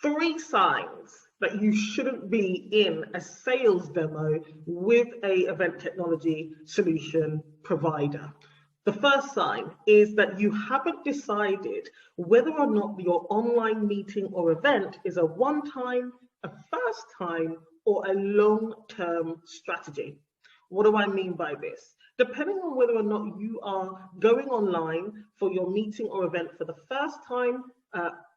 3 signs that you shouldn't be in a sales demo with a event technology solution provider. The first sign is that you haven't decided whether or not your online meeting or event is a one-time, a first time, or a long-term strategy. What do I mean by this? Depending on whether or not you are going online for your meeting or event for the first time,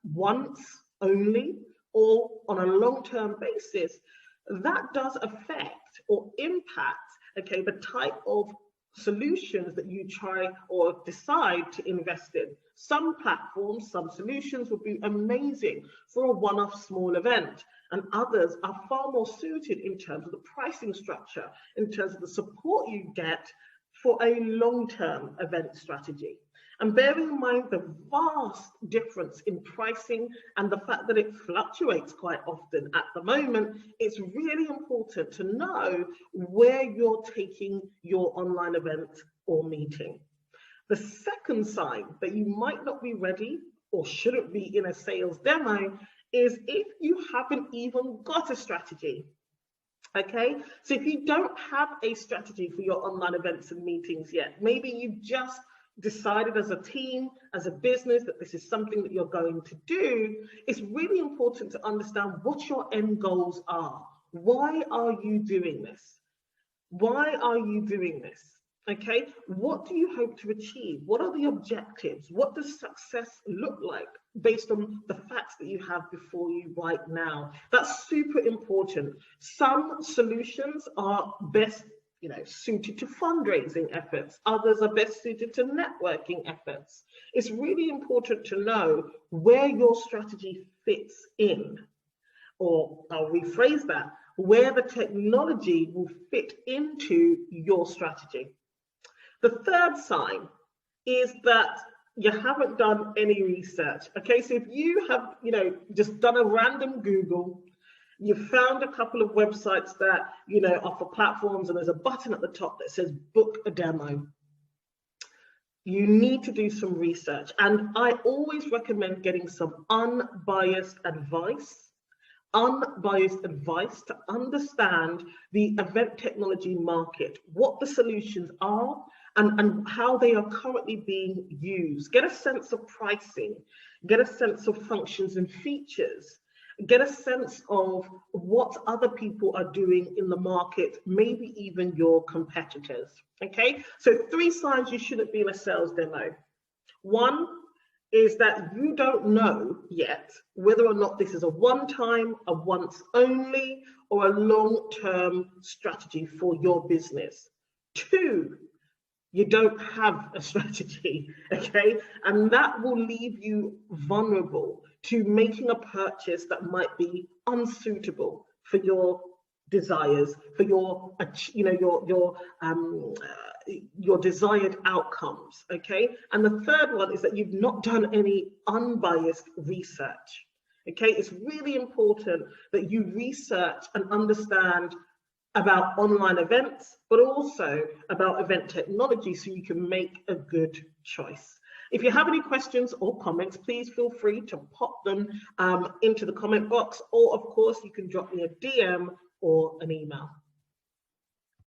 once only, or on a long-term basis, that does affect or impact, okay, the type of solutions that you try or decide to invest in. Some platforms, some solutions will be amazing for a one-off small event, and others are far more suited in terms of the pricing structure, in terms of the support you get for a long-term event strategy. And bearing in mind the vast difference in pricing and the fact that it fluctuates quite often at the moment, it's really important to know where you're taking your online event or meeting. The second sign that you might not be ready or shouldn't be in a sales demo is if you haven't even got a strategy. Okay, so if you don't have a strategy for your online events and meetings yet, maybe you've just decided as a team, as a business, that this is something that you're going to do, it's really important to understand what your end goals are. Why are you doing this? Why are you doing this? Okay, what do you hope to achieve? What are the objectives? What does success look like based on the facts that you have before you right now? That's super important. Some solutions are best suited to fundraising efforts. Others are best suited to networking efforts. It's really important to know where your strategy fits in, or I'll rephrase that, where the technology will fit into your strategy. The third sign is that you haven't done any research. Okay, so if you have, just done a random Google, you found a couple of websites that, offer platforms, and there's a button at the top that says book a demo. You need to do some research. And I always recommend getting some unbiased advice to understand the event technology market, what the solutions are, and how they are currently being used. Get a sense of pricing, get a sense of functions and features, get a sense of what other people are doing in the market, maybe even your competitors, okay? So 3 signs you shouldn't be in a sales demo. 1 is that you don't know yet whether or not this is a one-time, a once only, or a long-term strategy for your business. 2, you don't have a strategy, okay? And that will leave you vulnerable to making a purchase that might be unsuitable for your desires, for your desired outcomes, okay? And the third one is that you've not done any unbiased research, okay? It's really important that you research and understand about online events, but also about event technology so you can make a good choice. If you have any questions or comments, please feel free to pop them into the comment box, or of course you can drop me a DM or an email.